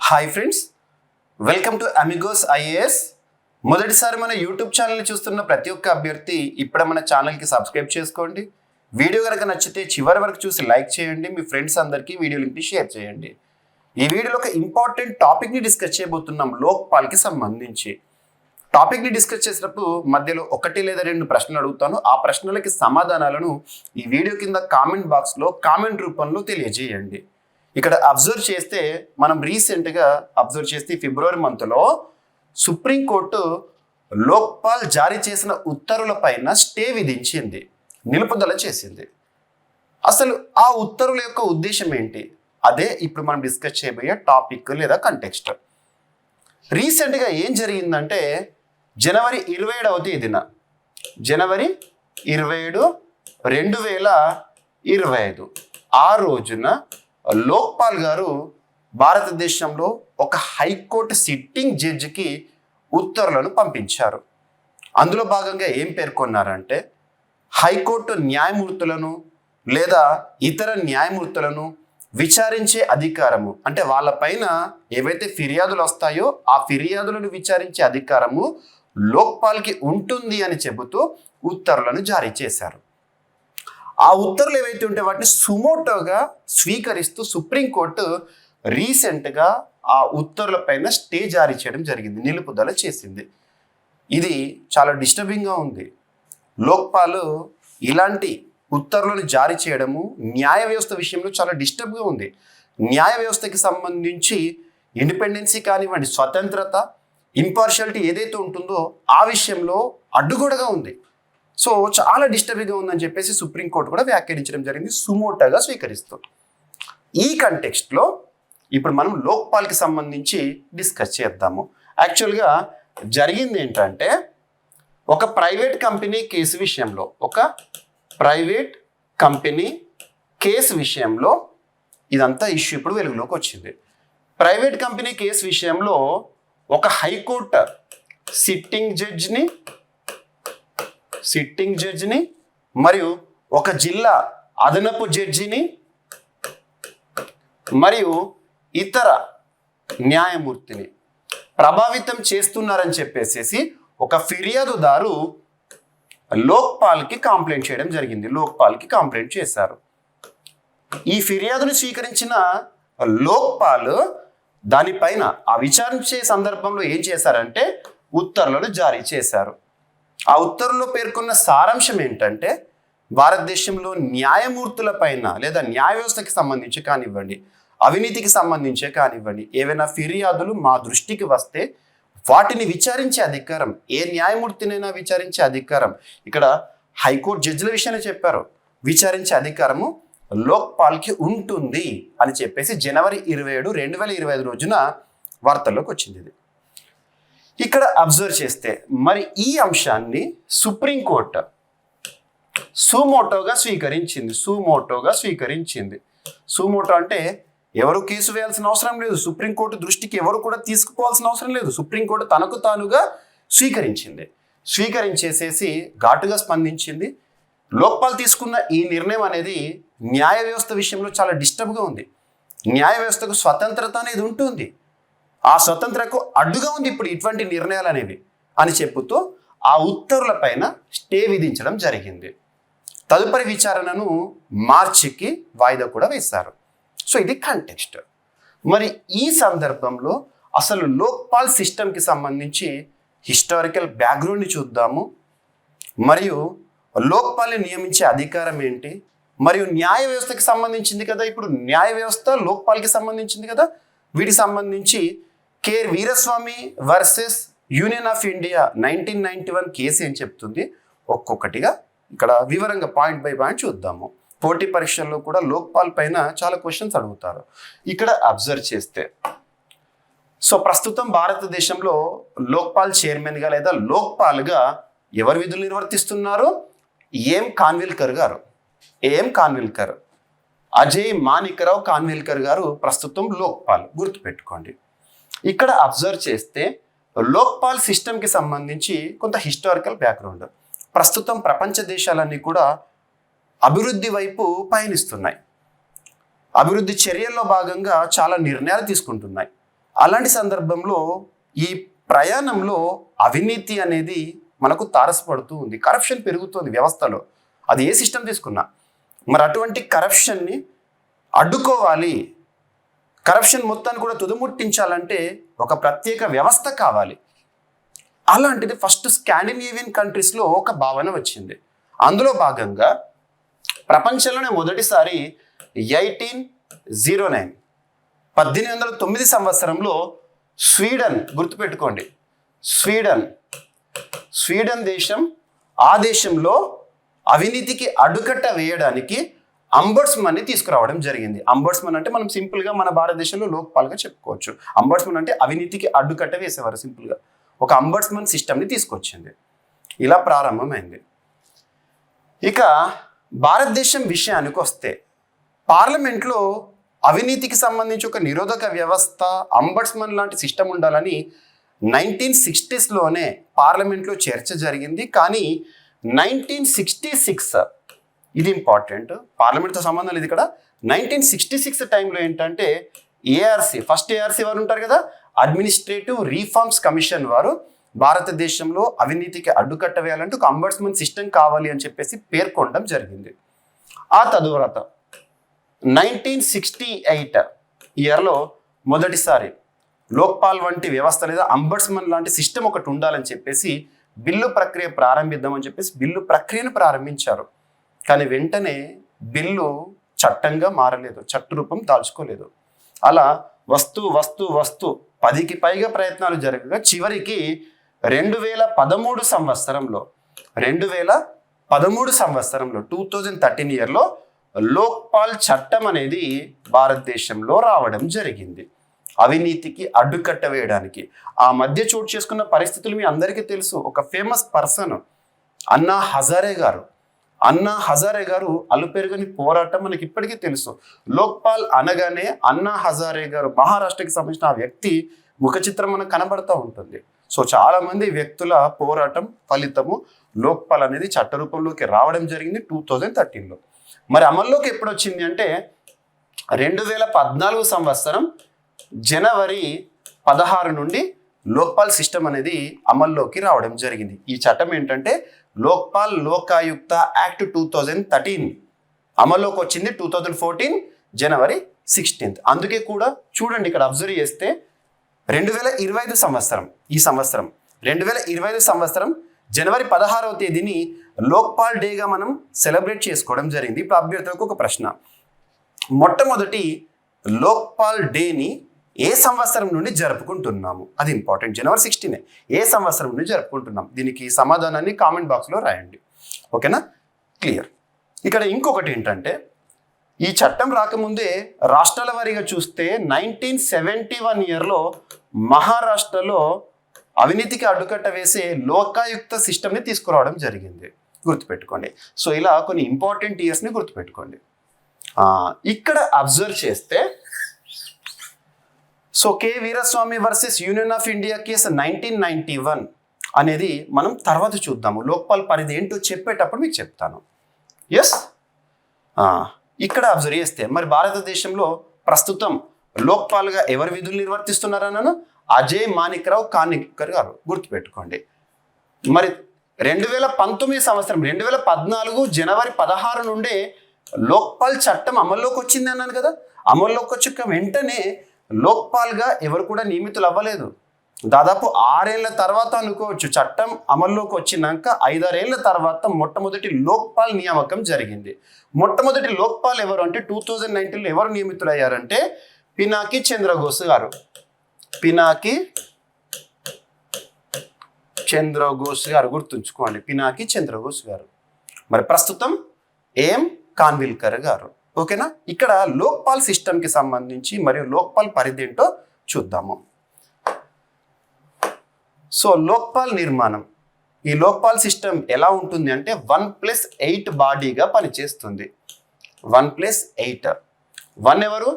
Hi friends, welcome to Amigos IAS. మొదటిసారి మన YouTube ఛానల్ని చూస్తున్న ప్రతి ఒక్క అభ్యర్థి ఇప్పుడే మన ఛానల్కి సబ్స్క్రైబ్ చేసుకోండి. వీడియో కనుక నచ్చితే చివరి వరకు చూసి లైక్ చేయండి. మీ ఫ్రెండ్స్ అందరికీ వీడియో లింక్ని షేర్ చేయండి. ఈ వీడియోలో ఒక ఇంపార్టెంట్ టాపిక్ని డిస్కస్ చేయబోతున్నాం. లోక్పాల్కి సంబంధించి టాపిక్ని డిస్కస్ చేసినప్పుడు మధ్యలో ఒకటి లేదా రెండు ప్రశ్నలు అడుగుతాను. ఆ ప్రశ్నలకి సమాధానాలను ఈ వీడియో కింద కామెంట్ బాక్స్లో కామెంట్ రూపంలో తెలియజేయండి. ఇక్కడ అబ్జర్వ్ చేస్తే మనం రీసెంట్గా అబ్జర్వ్ చేస్తే ఫిబ్రవరి మంత్లో సుప్రీంకోర్టు లోక్పాల్ జారీ చేసిన ఉత్తర్వుల పైన స్టే విధించింది, నిలుపుదల చేసింది. అసలు ఆ ఉత్తర్వుల యొక్క ఉద్దేశం ఏంటి? అదే ఇప్పుడు మనం డిస్కస్ చేయబోయే టాపిక్ లేదా కంటెక్స్ట్. రీసెంట్గా ఏం జరిగిందంటే జనవరి 27వ తేదీన జనవరి 27, 2025 ఆ రోజున లోక్పాల్ గారు భారతదేశంలో ఒక హైకోర్టు సిట్టింగ్ జడ్జికి ఉత్తర్వులను పంపించారు. అందులో భాగంగా ఏం పేర్కొన్నారంటే హైకోర్టు న్యాయమూర్తులను లేదా ఇతర న్యాయమూర్తులను విచారించే అధికారము, అంటే వాళ్ళపైన ఏవైతే ఫిర్యాదులు వస్తాయో ఆ ఫిర్యాదులను విచారించే అధికారము లోక్పాల్కి ఉంటుంది అని చెబుతూ ఉత్తర్వులను జారీ చేశారు. ఆ ఉత్తర్వులు ఏవైతే ఉంటే వాటిని సుమోటోగా స్వీకరిస్తూ సుప్రీంకోర్టు రీసెంట్గా ఆ ఉత్తర్వుల పైన స్టే జారీ చేయడం జరిగింది, నిలుపుదల చేసింది. ఇది చాలా డిస్టర్బింగ్గా ఉంది. లోక్పాల్ ఇలాంటి ఉత్తర్వులను జారీ చేయడము న్యాయ వ్యవస్థ విషయంలో చాలా డిస్టర్బ్గా ఉంది. న్యాయ వ్యవస్థకి సంబంధించి ఇండిపెండెన్సీ కానివ్వండి, స్వతంత్రత, ఇంపార్షియాలిటీ ఏదైతే ఉంటుందో ఆ విషయంలో అడ్డుగోడగా ఉంది. సో చాలా డిస్టర్బింగ్గా ఉందని చెప్పేసి సుప్రీంకోర్టు కూడా వ్యాఖ్యానించడం జరిగింది, సుమోటోగా స్వీకరిస్తూ. ఈ కంటెక్స్ట్లో ఇప్పుడు మనం లోక్పాల్కి సంబంధించి డిస్కస్ చేద్దాము. యాక్చువల్గా జరిగింది ఏంటంటే ఒక ప్రైవేట్ కంపెనీ కేసు విషయంలో ఇదంతా ఇష్యూ ఇప్పుడు వెలుగులోకి వచ్చింది. ప్రైవేట్ కంపెనీ కేసు విషయంలో ఒక హైకోర్టు సిట్టింగ్ జడ్జిని మరియు ఒక జిల్లా అదనపు జడ్జిని మరియు ఇతర న్యాయమూర్తిని ప్రభావితం చేస్తున్నారని చెప్పేసి ఒక ఫిర్యాదుదారు లోక్పాల్కి కంప్లైంట్ చేయడం జరిగింది. లోక్పాల్కి కంప్లైంట్ చేశారు. ఈ ఫిర్యాదును స్వీకరించిన లోక్పాల్ దానిపైన ఆ విచారించే సందర్భంలో ఏం చేశారంటే ఉత్తర్వులను జారీ చేశారు. ఆ ఉత్తర్వుల్లో పేర్కొన్న సారాంశం ఏంటంటే భారతదేశంలో న్యాయమూర్తుల పైన లేదా న్యాయ వ్యవస్థకి సంబంధించి కానివ్వండి, అవినీతికి సంబంధించే కానివ్వండి, ఏవైనా ఫిర్యాదులు మా దృష్టికి వస్తే వాటిని విచారించే అధికారం, ఏ న్యాయమూర్తినైనా విచారించే అధికారం, ఇక్కడ హైకోర్టు జడ్జిల విషయాన్ని చెప్పారు, విచారించే అధికారము లోక్పాల్కి ఉంటుంది అని చెప్పేసి జనవరి 27, 2025 రోజున వార్తల్లోకి వచ్చింది. ఇది ఇక్కడ అబ్జర్వ్ చేస్తే మరి ఈ అంశాన్ని సుప్రీంకోర్టు సుమోటోగా స్వీకరించింది. సుమోటో అంటే ఎవరు కేసు వేయాల్సిన అవసరం లేదు, సుప్రీంకోర్టు దృష్టికి ఎవరు కూడా తీసుకుపోవాల్సిన అవసరం లేదు. సుప్రీంకోర్టు తనకు తానుగా స్వీకరించేసేసి ఘాటుగా స్పందించింది. లోక్పాల్ తీసుకున్న ఈ నిర్ణయం అనేది న్యాయ వ్యవస్థ విషయంలో చాలా డిస్టర్బ్గా ఉంది. న్యాయ వ్యవస్థకు స్వతంత్రత అనేది ఉంటుంది, ఆ స్వతంత్రకు అడ్డుగా ఉంది ఇప్పుడు ఇటువంటి నిర్ణయాలు అనేవి అని చెప్పుతూ ఆ ఉత్తర్వుల పైన స్టే విధించడం జరిగింది. తదుపరి విచారణను మార్చికి వాయిదా కూడా వేశారు. సో ఇది కంటెక్స్ట్. మరి ఈ సందర్భంలో అసలు లోక్పాల్ సిస్టమ్కి సంబంధించి హిస్టారికల్ బ్యాక్గ్రౌండ్ని చూద్దాము. మరియు లోక్పాల్ని నియమించే అధికారం ఏంటి, మరియు న్యాయ వ్యవస్థకి సంబంధించింది కదా, ఇప్పుడు న్యాయ వ్యవస్థ లోక్పాల్కి సంబంధించింది కదా, వీటికి సంబంధించి care Veeraswamy versus Union of India 1991 case ఏం చెప్తుంది ఒక్కొక్కటిగా ఇక్కడ వివరంగా పాయింట్ బై పాయింట్ చూద్దాము. పోటీ పరీక్షల్లో కూడా లోక్పాల్ పైన చాలా క్వశ్చన్స్ అడుగుతారు. ఇక్కడ అబ్జర్వ్ చేస్తే సో ప్రస్తుతం భారతదేశంలో లోక్పాల్ చైర్మన్గా లేదా లోక్పాల్గా ఎవరు విధులు నిర్వర్తిస్తున్నారు? ఏం కాన్విల్కర్, అజయ్ మాణిక్రావు కాన్విల్కర్ గారు ప్రస్తుతం లోక్పాల్, గుర్తుపెట్టుకోండి. ఇక్కడ అబ్జర్వ్ చేస్తే లోక్పాల్ సిస్టమ్కి సంబంధించి కొంత హిస్టారికల్ బ్యాక్గ్రౌండ్. ప్రస్తుతం ప్రపంచ దేశాలన్నీ కూడా అభివృద్ధి వైపు పయనిస్తున్నాయి. అభివృద్ధి చర్యల్లో భాగంగా చాలా నిర్ణయాలు తీసుకుంటున్నాయి. అలాంటి సందర్భంలో ఈ ప్రయాణంలో అవినీతి అనేది మనకు తారసపడుతూ ఉంది, కరప్షన్ పెరుగుతుంది వ్యవస్థలో. అది ఏ సిస్టమ్ తీసుకున్నా. మరి అటువంటి కరప్షన్ని అడ్డుకోవాలి, కరప్షన్ మొత్తాన్ని కూడా తుదముట్టించాలంటే ఒక ప్రత్యేక వ్యవస్థ కావాలి. అలాంటిది ఫస్ట్ స్కాండినేవియన్ కంట్రీస్లో ఒక భావన వచ్చింది. అందులో భాగంగా ప్రపంచంలోనే మొదటిసారి 1809 సంవత్సరంలో స్వీడన్, గుర్తుపెట్టుకోండి, స్వీడన్ దేశం, ఆ దేశంలో అవినీతికి అడ్డుకట్ట వేయడానికి అంబడ్స్మన్ని తీసుకురావడం జరిగింది. అంబడ్స్మన్ అంటే మనం సింపుల్గా మన భారతదేశంలో లోక్పాల్గా చెప్పుకోవచ్చు. అంబడ్స్మన్ అంటే అవినీతికి అడ్డుకట్ట వేసేవారు. సింపుల్గా ఒక అంబడ్స్మన్ సిస్టమ్ని తీసుకొచ్చింది. ఇలా ప్రారంభమైంది. ఇక భారతదేశం విషయానికి వస్తే పార్లమెంట్లో అవినీతికి సంబంధించి ఒక నిరోధక వ్యవస్థ, అంబడ్స్మన్ లాంటి సిస్టమ్ ఉండాలని 1960స్లోనే పార్లమెంట్లో చర్చ జరిగింది. కానీ 1966, ఇది ఇంపార్టెంట్, పార్లమెంట్తో సంబంధం లేదు ఇక్కడ. 1966 టైంలో ఏంటంటే ఫస్ట్ ఏఆర్సీ వారు ఉంటారు కదా, అడ్మినిస్ట్రేటివ్ రీఫార్మ్స్ కమిషన్ వారు భారతదేశంలో అవినీతికి అడ్డుకట్ట వేయాలంటే ఒక అంబడ్స్మన్ సిస్టమ్ కావాలి అని చెప్పేసి పేర్కొనడం జరిగింది. ఆ తరువాత 1968 ఇయర్లో మొదటిసారి లోక్పాల్ వంటి వ్యవస్థ లేదా అంబడ్స్మన్ లాంటి సిస్టమ్ ఒకటి ఉండాలని చెప్పేసి బిల్లు ప్రక్రియ ప్రారంభిద్దామని చెప్పేసి బిల్లు ప్రక్రియను ప్రారంభించారు. కానీ వెంటనే బిల్లు చట్టంగా మారలేదు, చట్ట రూపం దాల్చుకోలేదు. అలా వస్తూ 10కి పైగా ప్రయత్నాలు జరగగా చివరికి 2013 సంవత్సరంలో 2013 ఇయర్లో లోక్పాల్ చట్టం అనేది భారతదేశంలో రావడం జరిగింది, అవినీతికి అడ్డుకట్ట వేయడానికి. ఆ మధ్య చోటు చేసుకున్న పరిస్థితులు మీ అందరికీ తెలుసు. ఒక ఫేమస్ పర్సన్ అన్నా హజారే గారు అలుపెరుగని పోరాటం మనకి ఇప్పటికీ తెలుసు. లోక్పాల్ అనగానే అన్నా హజారే గారు, మహారాష్ట్రకి సంబంధించిన ఆ వ్యక్తి ముఖ చిత్రం మనకు కనబడుతూ ఉంటుంది. సో చాలా మంది వ్యక్తుల పోరాటం ఫలితము లోక్పాల్ అనేది చట్ట రూపంలోకి రావడం జరిగింది 2013లో. మరి అమల్లోకి ఎప్పుడు వచ్చింది అంటే 2014 సంవత్సరం జనవరి 16 నుండి లోక్పాల్ సిస్టమ్ అనేది అమల్లోకి రావడం జరిగింది. ఈ చట్టం ఏంటంటే లోక్పాల్ లోకాయుక్త యాక్ట్ 2013 అమల్లోకి వచ్చింది 2014 జనవరి 16. అందుకే కూడా చూడండి ఇక్కడ అబ్జర్వ్ చేస్తే 2025 సంవత్సరం జనవరి 16వ తేదీని లోక్పాల్ డేగా మనం సెలబ్రేట్ చేసుకోవడం జరిగింది. ఇప్పుడు అభ్యర్థులకు ఒక ప్రశ్న, మొట్టమొదటి లోక్పాల్ డేని ఏ సంవత్సరం నుండి జరుపుకుంటున్నాము? అది ఇంపార్టెంట్. జనవరి 16 ఏ సంవత్సరం నుండి జరుపుకుంటున్నాం? దీనికి సమాధానాన్ని కామెంట్ బాక్స్లో రాయండి. ఓకేనా, క్లియర్. ఇక్కడ ఇంకొకటి ఏంటంటే ఈ చట్టం రాకముందే రాష్ట్రాల వారీగా చూస్తే 1971 ఇయర్లో మహారాష్ట్రలో అవినీతికి అడ్డుకట్ట వేసే లోకాయుక్త సిస్టమ్ని తీసుకురావడం జరిగింది, గుర్తుపెట్టుకోండి. సో ఇలా కొన్ని ఇంపార్టెంట్ ఇయర్స్ని గుర్తుపెట్టుకోండి. ఇక్కడ అబ్జర్వ్ చేస్తే so K Veeraswamy versus Union of India case 1991 అనేది మనం తర్వాత చూద్దాము. లోక్పాల్ పరిధి ఏంటో చెప్పేటప్పుడు మీకు చెప్తాను. ఎస్, ఇక్కడ అబ్జర్వ్ చేస్తే మరి భారతదేశంలో ప్రస్తుతం లోక్పాల్గా ఎవరు విధులు నిర్వర్తిస్తున్నారన్నాను? అజయ్ మాణిక్రావు కానిట్కర్ గారు, గుర్తుపెట్టుకోండి. మరి 2019 సంవత్సరం 2014 జనవరి 16 నుండే లోక్పాల్ చట్టం అమల్లోకి వచ్చింది అన్నాను కదా. అమల్లోకి వచ్చాక వెంటనే లోక్పాల్గా ఎవరు కూడా నియమితులు అవ్వలేదు. దాదాపు 6 ఏళ్ల తర్వాత అనుకోవచ్చు. చట్టం అమల్లోకి వచ్చినాక 5-6 ఏళ్ల తర్వాత మొట్టమొదటి లోక్పాల్ నియామకం జరిగింది. మొట్టమొదటి లోక్పాల్ ఎవరు అంటే 2019లో ఎవరు నియమితులు అయ్యారంటే పినాకి చంద్రఘోష్ గారు. గుర్తుంచుకోండి, పినాకి చంద్రఘోష్ గారు. మరి ప్రస్తుతం ఏఎం కాన్విల్కర్ గారు. ఓకేనా, ఇక్కడ లోక్పాల్ సిస్టమ్కి సంబంధించి మరియు లోక్పాల్ పరిధి ఏంటో చూద్దాము. సో లోక్పాల్ నిర్మాణం, ఈ లోక్పాల్ సిస్టమ్ ఎలా ఉంటుంది అంటే 1+8 బాడీగా పనిచేస్తుంది. 1+8. 1 ఎవరు?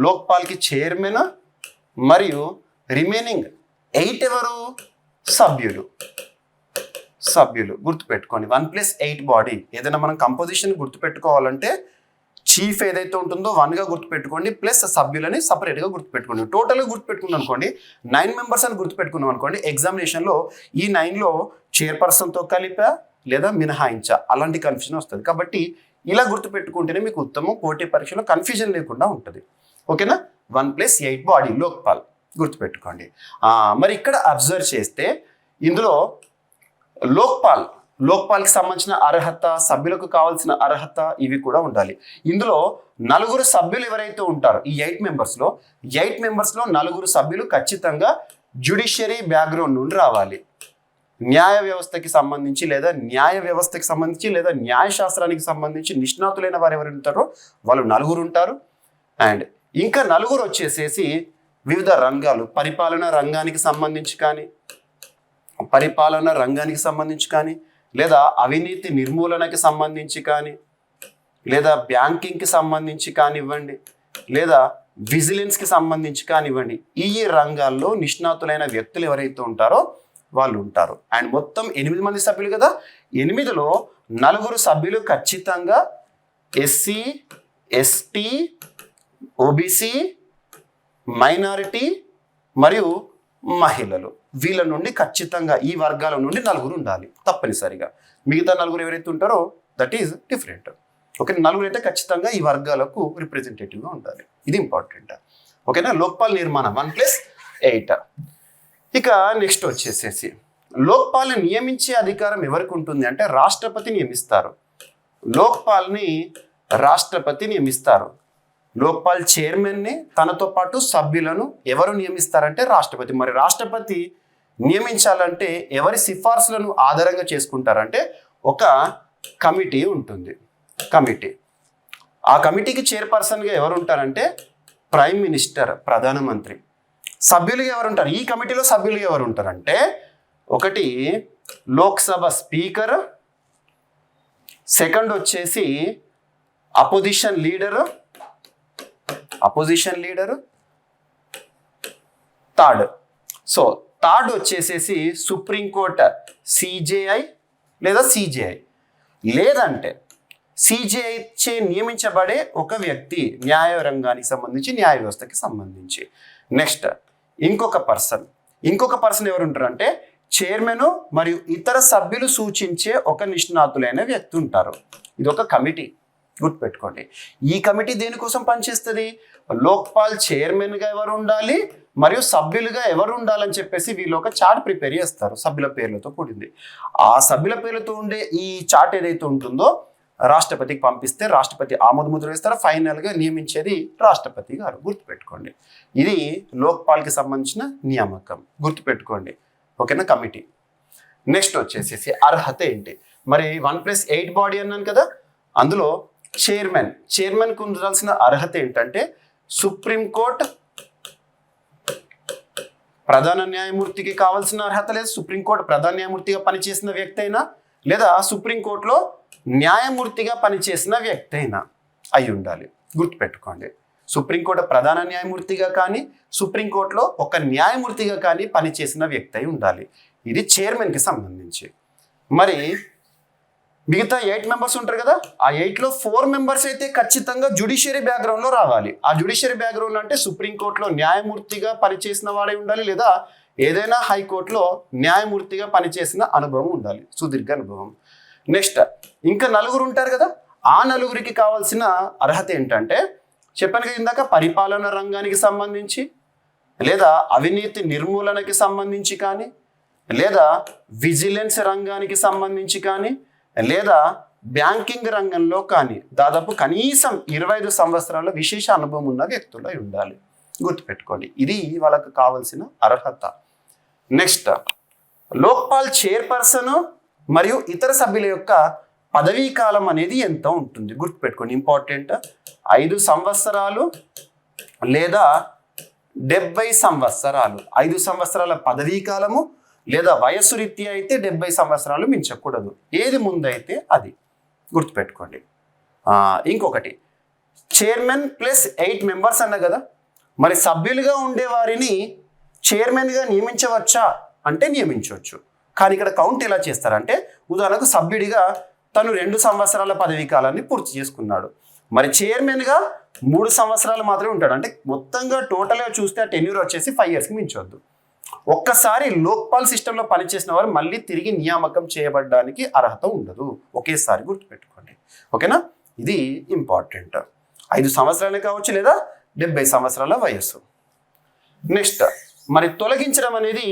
లోక్పాల్కి చైర్మన్, మరియు రిమైనింగ్ 8 ఎవరు? సభ్యులు. గుర్తుపెట్టుకోండి, 1+8 బాడీ. ఏదైనా మనం కంపోజిషన్ గుర్తుపెట్టుకోవాలంటే చీఫ్ ఏదైతే ఉంటుందో 1గా గుర్తుపెట్టుకోండి, ప్లస్ సభ్యులని సపరేట్గా గుర్తుపెట్టుకోండి. టోటల్గా గుర్తుపెట్టుకున్నాం అనుకోండి 9 మెంబర్స్ అని గుర్తుపెట్టుకున్నాం అనుకోండి, ఎగ్జామినేషన్లో ఈ 9లో చైర్పర్సన్తో కలిపా లేదా మినహాయించా అలాంటి కన్ఫ్యూజన్ వస్తుంది. కాబట్టి ఇలా గుర్తుపెట్టుకుంటేనే మీకు ఉత్తమం, పోటీ పరీక్షలో కన్ఫ్యూజన్ లేకుండా ఉంటుంది. ఓకేనా? 1+8 బాడీ లోక్పాల్ గుర్తుపెట్టుకోండి. మరి ఇక్కడ అబ్జర్వ్ చేస్తే ఇందులో లోక్పాల్కి సంబంధించిన అర్హత, సభ్యులకు కావాల్సిన అర్హత ఇవి కూడా ఉండాలి. ఇందులో 4 సభ్యులు ఎవరైతే ఉంటారో ఈ 8 మెంబర్స్లో 4 సభ్యులు ఖచ్చితంగా జ్యుడిషియరీ బ్యాక్గ్రౌండ్ నుండి రావాలి. న్యాయ వ్యవస్థకి సంబంధించి లేదా న్యాయశాస్త్రానికి సంబంధించి నిష్ణాతులైన వారు ఎవరు ఉంటారో వాళ్ళు 4 ఉంటారు. అండ్ ఇంకా 4 వచ్చేసేసి వివిధ రంగాలు, పరిపాలనా రంగానికి సంబంధించి కానీ లేదా అవినీతి నిర్మూలనకి సంబంధించి కానీ లేదా బ్యాంకింగ్కి సంబంధించి కానివ్వండి లేదా విజిలెన్స్కి సంబంధించి కానివ్వండి, ఈ రంగాల్లో నిష్ణాతులైన వ్యక్తులు ఎవరైతే ఉంటారో వాళ్ళు ఉంటారు. అండ్ మొత్తం 8 మంది సభ్యులు కదా, 8లో 4 సభ్యులు ఖచ్చితంగా ఎస్సీ, ఎస్టీ, ఓబీసీ, మైనారిటీ మరియు మహిళలు, వీళ్ళ నుండి ఖచ్చితంగా ఈ వర్గాల నుండి 4 ఉండాలి తప్పనిసరిగా. మిగతా 4 ఎవరైతే ఉంటారో దట్ ఈజ్ డిఫరెంట్. ఓకే, 4 అయితే ఖచ్చితంగా ఈ వర్గాలకు రిప్రజెంటేటివ్గా ఉండాలి. ఇది ఇంపార్టెంట్. ఓకేనా? లోక్పాల్ నిర్మాణం 1+8. ఇక నెక్స్ట్ వచ్చేసేసి లోక్పాల్ని నియమించే అధికారం ఎవరికి ఉంటుంది అంటే రాష్ట్రపతి నియమిస్తారు. లోక్పాల్ని రాష్ట్రపతి నియమిస్తారు. లోక్పాల్ చైర్మన్ని తనతో పాటు సభ్యులను ఎవరు నియమిస్తారంటే రాష్ట్రపతి. మరి రాష్ట్రపతి నియమించాలంటే ఎవరి సిఫార్సులను ఆధారంగా చేసుకుంటారంటే ఒక కమిటీ ఉంటుంది. ఆ కమిటీకి చైర్పర్సన్గా ఎవరు ఉంటారంటే ప్రైమ్ మినిస్టర్, ప్రధానమంత్రి. సభ్యులుగా ఎవరు ఉంటారు ఈ కమిటీలో? సభ్యులుగా ఎవరు ఉంటారంటే ఒకటి లోక్సభ స్పీకర్, సెకండ్ వచ్చేసి అపోజిషన్ లీడరు, థర్డ్ వచ్చేసేసి సుప్రీంకోర్టు సిజేఐ లేదా సిజేఐ, లేదంటే సిజేఐ చే నియమించబడే ఒక వ్యక్తి న్యాయ రంగానికి సంబంధించి, న్యాయ వ్యవస్థకి సంబంధించి. నెక్స్ట్ ఇంకొక పర్సన్ ఎవరు ఉంటారంటే చైర్మన్ మరియు ఇతర సభ్యులు సూచించే ఒక నిష్ణాతులైన వ్యక్తి ఉంటారు. ఇది ఒక కమిటీ, గుర్తుపెట్టుకోండి. ఈ కమిటీ దేనికోసం పనిచేస్తుంది? లోక్పాల్ చైర్మన్గా ఎవరు ఉండాలి మరియు సభ్యులుగా ఎవరు ఉండాలని చెప్పేసి వీళ్ళు ఒక చార్ట్ ప్రిపేర్ చేస్తారు, సభ్యుల పేర్లతో కూడింది. ఆ సభ్యుల పేర్లతో ఉండే ఈ చార్ట్ ఏదైతే ఉంటుందో రాష్ట్రపతికి పంపిస్తే రాష్ట్రపతి ఆమోద ముద్ర వేస్తారు. ఫైనల్గా నియమించేది రాష్ట్రపతి గారు, గుర్తుపెట్టుకోండి. ఇది లోక్పాల్కి సంబంధించిన నియామకం, గుర్తుపెట్టుకోండి. ఓకేనా? కమిటీ. నెక్స్ట్ వచ్చేసేసి అర్హత ఏంటి? మరి 1+8 బాడీ అన్నాను కదా, అందులో చైర్మన్కు ఉండాల్సిన అర్హత ఏంటంటే సుప్రీంకోర్టు ప్రధాన న్యాయమూర్తికి కావాల్సిన అర్హత లేదు. సుప్రీంకోర్టు ప్రధాన న్యాయమూర్తిగా పనిచేసిన వ్యక్తి అయినా లేదా సుప్రీంకోర్టులో న్యాయమూర్తిగా పనిచేసిన వ్యక్తి అయినా అయి ఉండాలి, గుర్తుపెట్టుకోండి. సుప్రీంకోర్టు ప్రధాన న్యాయమూర్తిగా కానీ సుప్రీంకోర్టులో ఒక న్యాయమూర్తిగా కానీ పనిచేసిన వ్యక్తి అయి ఉండాలి. ఇది చైర్మన్కి సంబంధించి. మరి మిగతా 8 మెంబర్స్ ఉంటారు కదా, ఆ 8లో 4 మెంబర్స్ అయితే ఖచ్చితంగా జ్యుడిషియరీ బ్యాక్గ్రౌండ్లో రావాలి. ఆ జ్యుడిషియరీ బ్యాక్గ్రౌండ్ అంటే సుప్రీంకోర్టులో న్యాయమూర్తిగా పనిచేసిన వాడే ఉండాలి లేదా ఏదైనా హైకోర్టులో న్యాయమూర్తిగా పనిచేసిన అనుభవం ఉండాలి, సుదీర్ఘ అనుభవం. నెక్స్ట్ ఇంకా 4 ఉంటారు కదా, ఆ 4కి కావాల్సిన అర్హత ఏంటంటే చెప్పాను కదా ఇందాక, పరిపాలన రంగానికి సంబంధించి లేదా అవినీతి నిర్మూలనకి సంబంధించి కానీ లేదా విజిలెన్స్ రంగానికి సంబంధించి కానీ లేదా బ్యాంకింగ్ రంగంలో కానీ దాదాపు కనీసం 25 సంవత్సరాల విశేష అనుభవం ఉన్న వ్యక్తులు అయి ఉండాలి, గుర్తుపెట్టుకోండి. ఇది వాళ్ళకు కావాల్సిన అర్హత. నెక్స్ట్ లోక్పాల్ చైర్పర్సన్ మరియు ఇతర సభ్యుల యొక్క పదవీ కాలం అనేది ఎంత ఉంటుంది, గుర్తుపెట్టుకోండి. ఇంపార్టెంట్. 5 సంవత్సరాలు లేదా 70 సంవత్సరాలు. 5 సంవత్సరాల పదవీ కాలము లేదా వయస్సు రీత్యా అయితే 70 సంవత్సరాలు మించకూడదు. ఏది ముందైతే అది, గుర్తుపెట్టుకోండి. ఇంకొకటి చైర్మన్ +8 మెంబర్స్ అన్న కదా, మరి సభ్యులుగా ఉండేవారిని చైర్మన్గా నియమించవచ్చా అంటే నియమించవచ్చు. కానీ ఇక్కడ కౌంట్ ఎలా చేస్తారంటే ఉదాహరణకు సభ్యుడిగా తను 2 సంవత్సరాల పదవీ కాలాన్ని పూర్తి చేసుకున్నాడు, మరి చైర్మన్గా 3 సంవత్సరాలు మాత్రమే ఉంటాడు. అంటే మొత్తంగా టోటల్గా చూస్తే ఆ టెన్యూర్ వచ్చేసి 5 ఇయర్స్కి మించొద్దు. ఒక్కసారి లోక్పాల్ సిస్టంలో పనిచేసిన వారు మళ్ళీ తిరిగి నియామకం చేయబడడానికి అర్హత ఉండదు. ఒకేసారి గుర్తుపెట్టుకోండి. ఓకేనా, ఇది ఇంపార్టెంట్. 5 సంవత్సరాలే కావచ్చు లేదా 70 సంవత్సరాల వయస్సు. నెక్స్ట్, మరి తొలగించడం అనేది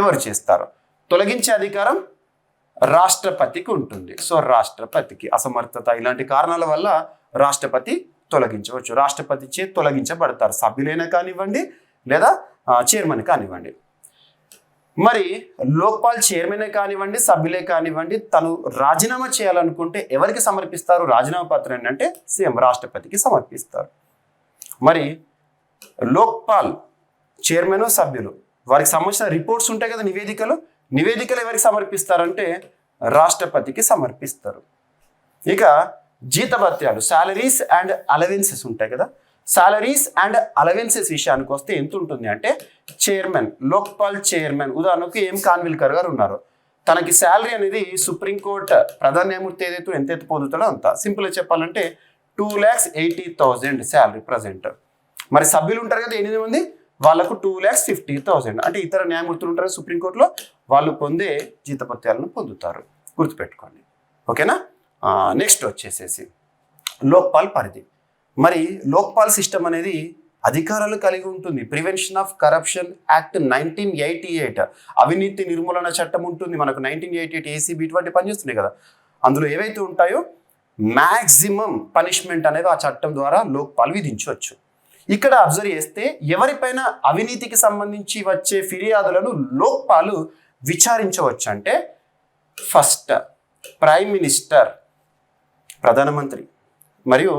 ఎవరు చేస్తారు? తొలగించే అధికారం రాష్ట్రపతికి ఉంటుంది. సో రాష్ట్రపతికి అసమర్థత ఇలాంటి కారణాల వల్ల రాష్ట్రపతి తొలగించవచ్చు. రాష్ట్రపతి చే తొలగించబడతారు. సభ్యులైనా కానివ్వండి లేదా చైర్మన్ కానివ్వండి. మరి లోక్పాల్ చైర్మనే కానివ్వండి సభ్యులే కానివ్వండి తను రాజీనామా చేయాలనుకుంటే ఎవరికి సమర్పిస్తారు రాజీనామా పత్రాన్ని? అంటే సీఎం రాష్ట్రపతికి సమర్పిస్తారు. మరి లోక్పాల్ చైర్మన్ సభ్యులు వారికి సంబంధించిన రిపోర్ట్స్ ఉంటాయి కదా, నివేదికలు ఎవరికి సమర్పిస్తారంటే రాష్ట్రపతికి సమర్పిస్తారు. ఇక జీతభత్యాలు సాలరీస్ అండ్ అలవెన్సెస్ ఉంటాయి కదా, సాలరీస్ అండ్ అలవెన్సెస్ విషయానికి వస్తే ఎంత ఉంటుంది అంటే చైర్మన్, లోక్పాల్ చైర్మన్ ఉదాహరణకు ఎం కాన్విల్కర్ గారు ఉన్నారు. తనకి శాలరీ అనేది సుప్రీంకోర్టు ప్రధాన న్యాయమూర్తి ఏదైతే ఎంత పొందుతాడో అంత. సింపుల్గా చెప్పాలంటే 2,80,000 శాలరీ ప్రజెంట్. మరి సభ్యులు ఉంటారు కదా 8 మంది, వాళ్ళకు 2,50,000. అంటే ఇతర న్యాయమూర్తులు ఉంటారు సుప్రీంకోర్టులో, వాళ్ళు పొందే జీతభత్యాలను పొందుతారు. గుర్తుపెట్టుకోండి. ఓకేనా. నెక్స్ట్ వచ్చేసేసి లోక్పాల్ పరిధి. మరి లోక్పాల్ సిస్టమ్ అనేది అధికారాలు కలిగి ఉంటుంది. ప్రివెన్షన్ ఆఫ్ కరప్షన్ యాక్ట్ 1988 అవినీతి నిర్మూలన చట్టం ఉంటుంది మనకు. 1988 ఏసీబీ ఇటువంటి పనిచేస్తున్నాయి కదా. అందులో ఏవైతే ఉంటాయో మ్యాక్సిమం పనిష్మెంట్ అనేది ఆ చట్టం ద్వారా లోక్పాల్ విధించవచ్చు. ఇక్కడ అబ్జర్వ్ చేస్తే ఎవరిపైన అవినీతికి సంబంధించి వచ్చే ఫిర్యాదులను లోక్పాల్ విచారించవచ్చు అంటే ఫస్ట్ ప్రైమ్ మినిస్టర్ ప్రధానమంత్రి, మరియు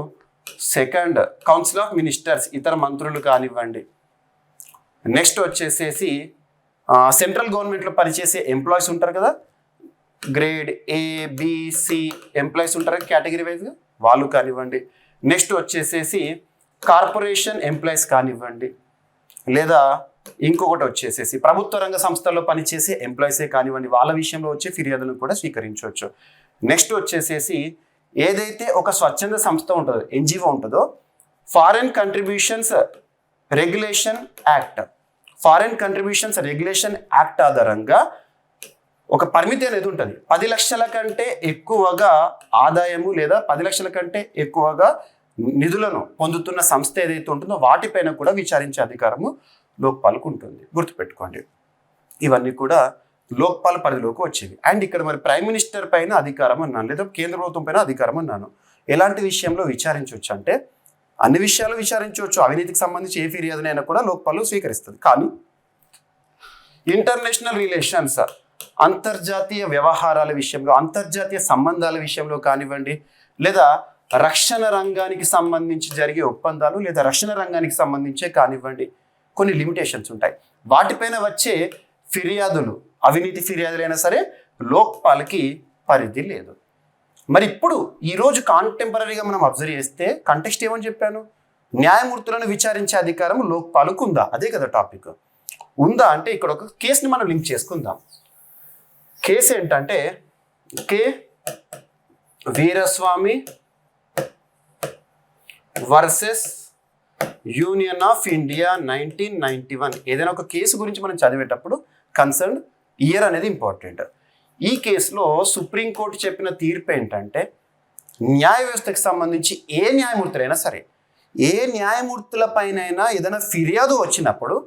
సెకండ్ కౌన్సిల్ ఆఫ్ మినిస్టర్స్ ఇతర మంత్రులు కానివ్వండి. నెక్స్ట్ వచ్చేసేసి సెంట్రల్ గవర్నమెంట్లో పనిచేసే ఎంప్లాయీస్ ఉంటారు కదా, గ్రేడ్ ABC ఎంప్లాయీస్ ఉంటారు కేటగిరీ వైజ్గా, వాళ్ళు కానివ్వండి. నెక్స్ట్ వచ్చేసేసి కార్పొరేషన్ ఎంప్లాయీస్ కానివ్వండి, లేదా ఇంకొకటి వచ్చేసేసి ప్రభుత్వ రంగ సంస్థల్లో పనిచేసే ఎంప్లాయీసే కానివ్వండి, వాళ్ళ విషయంలో వచ్చే ఫిర్యాదులను కూడా స్వీకరించవచ్చు. నెక్స్ట్ వచ్చేసేసి ఏదైతే ఒక స్వచ్ఛంద సంస్థ ఉంటుందో NGO ఉంటుందో ఫారెన్ కంట్రిబ్యూషన్స్ రెగ్యులేషన్ యాక్ట్ ఆధారంగా ఒక పరిమితి అనేది ఉంటుంది. 10 లక్షల కంటే ఎక్కువగా ఆదాయము లేదా 10 లక్షల కంటే ఎక్కువగా నిధులను పొందుతున్న సంస్థ ఏదైతే ఉంటుందో వాటిపైన కూడా విచారించే అధికారము లోక్పాల్కు ఉంటుంది. గుర్తుపెట్టుకోండి. ఇవన్నీ కూడా లోక్పాల్ పరిధిలోకి వచ్చేవి. అండ్ ఇక్కడ మరి ప్రైమ్ మినిస్టర్ పైన అధికారం అన్నాను, లేదా కేంద్ర ప్రభుత్వం పైన అధికారం అన్నాను. ఎలాంటి విషయంలో విచారించవచ్చు అంటే అన్ని విషయాలు విచారించవచ్చు. అవినీతికి సంబంధించి ఏ ఫిర్యాదునైనా కూడా లోక్పాల్ స్వీకరిస్తుంది. కానీ ఇంటర్నేషనల్ రిలేషన్స్ అంతర్జాతీయ వ్యవహారాల విషయంలో, అంతర్జాతీయ సంబంధాల విషయంలో కానివ్వండి, లేదా రక్షణ రంగానికి సంబంధించి జరిగే ఒప్పందాలు లేదా రక్షణ రంగానికి సంబంధించే కానివ్వండి, కొన్ని లిమిటేషన్స్ ఉంటాయి. వాటిపైన వచ్చే ఫిర్యాదులు అవినీతి ఫిర్యాదులైనా సరే లోక్పాల్కి పరిధి లేదు. మరి ఇప్పుడు ఈరోజు కాంటెంపరీగా మనం అబ్జర్వ్ చేస్తే కంటెక్స్ట్ ఏమని చెప్పాను, న్యాయమూర్తులను విచారించే అధికారం లోక్పాల్కు ఉందా? అదే కదా టాపిక్. ఉందా అంటే ఇక్కడ ఒక కేసుని మనం లింక్ చేసుకుందాం. కేసు ఏంటంటే K Veeraswamy versus Union of India 1991. ఏదైనా ఒక కేసు గురించి మనం చదివేటప్పుడు కన్సర్న్ ఇయర్ అనేది ఇంపార్టెంట్. ఈ కేసులో సుప్రీంకోర్టు చెప్పిన తీర్పు ఏంటంటే న్యాయ వ్యవస్థకి సంబంధించి ఏ న్యాయమూర్తులైనా సరే, ఏ న్యాయమూర్తులపైనైనా ఏదైనా ఫిర్యాదు వచ్చినప్పుడు,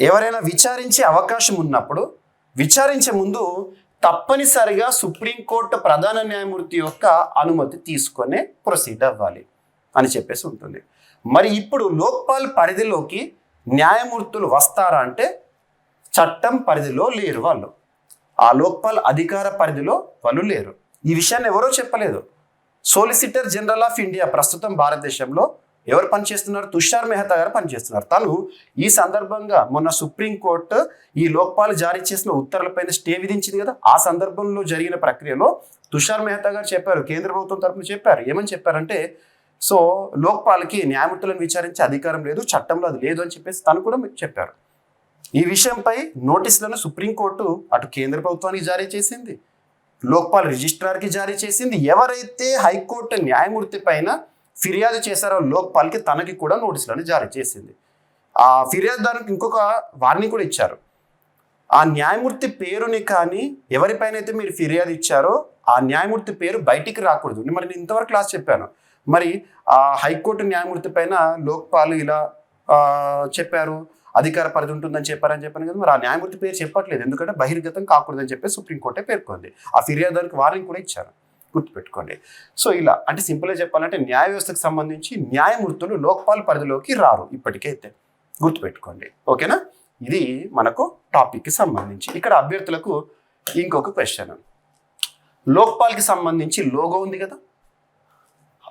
ఎవరైనా విచారించే అవకాశం ఉన్నప్పుడు విచారించే ముందు తప్పనిసరిగా సుప్రీంకోర్టు ప్రధాన న్యాయమూర్తి యొక్క అనుమతి తీసుకొనే ప్రొసీడ్ అవ్వాలి అని చెప్పేసి ఉంటుంది. మరి ఇప్పుడు లోక్పాల్ పరిధిలోకి న్యాయమూర్తులు వస్తారా అంటే చట్టం పరిధిలో లేరు వాళ్ళు. ఆ లోక్పాల్ అధికార పరిధిలో వాళ్ళు లేరు. ఈ విషయాన్ని ఎవరో చెప్పలేదు. సోలిసిటర్ జనరల్ ఆఫ్ ఇండియా ప్రస్తుతం భారతదేశంలో ఎవరు పనిచేస్తున్నారు? తుషార్ మెహతా గారు పనిచేస్తున్నారు. తను ఈ సందర్భంగా మొన్న సుప్రీంకోర్టు ఈ లోక్పాల్ జారీ చేసిన ఉత్తర్వులపైన స్టే విధించింది కదా, ఆ సందర్భంలో జరిగిన ప్రక్రియలో తుషార్ మెహతా గారు చెప్పారు, కేంద్ర ప్రభుత్వం తరఫున చెప్పారు. ఏమని చెప్పారంటే సో లోక్పాల్కి న్యాయమూర్తులను విచారించే అధికారం లేదు, చట్టంలో అది లేదు అని చెప్పేసి తను కూడా చెప్పారు. ఈ విషయంపై నోటీసులను సుప్రీంకోర్టు అటు కేంద్ర ప్రభుత్వానికి జారీ చేసింది, లోక్పాల్ రిజిస్ట్రార్కి జారీ చేసింది. ఎవరైతే హైకోర్టు న్యాయమూర్తి పైన ఫిర్యాదు చేశారో లోక్పాల్కి తనకి కూడా నోటీసులను జారీ చేసింది. ఆ ఫిర్యాదుదారునికి ఇంకొక వార్నింగ్ కూడా ఇచ్చారు. ఆ న్యాయమూర్తి పేరుని కానీ ఎవరిపైన అయితే మీరు ఫిర్యాదు ఇచ్చారో ఆ న్యాయమూర్తి పేరు బయటికి రాకూడదు. మరి నేను ఇంతవరకు క్లాస్ చెప్పాను. మరి ఆ హైకోర్టు న్యాయమూర్తి పైన లోక్పాల్ ఇలా చెప్పారు, అధికార పరిధి ఉంటుందని చెప్పారని చెప్పాను కదా, మరి ఆ న్యాయమూర్తి పేరు చెప్పట్లేదు. ఎందుకంటే బహిర్గతం కాకూడదని చెప్పి సుప్రీంకోర్టే పేర్కొంది. ఆ ఫిర్యాదుదారునికి వార్నింగ్ కూడా ఇచ్చారు, గుర్తుపెట్టుకోండి. సో ఇలా అంటే సింపుల్గా చెప్పాలంటే న్యాయ వ్యవస్థకు సంబంధించి న్యాయమూర్తులు లోక్పాల్ పరిధిలోకి రారు ఇప్పటికైతే, గుర్తుపెట్టుకోండి. ఓకేనా? ఇది మనకు టాపిక్కి సంబంధించి. ఇక్కడ అభ్యర్థులకు ఇంకొక క్వశ్చన్. లోక్పాల్కి సంబంధించి లోగో ఉంది కదా,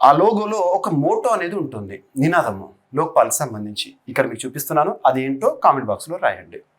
ఆ లోగోలో ఒక మోటో అనేది ఉంటుంది, నినాదము లోక్పాల్కి సంబంధించి. ఇక్కడ మీకు చూపిస్తున్నాను, అదేంటో కామెంట్ బాక్స్లో రాయండి.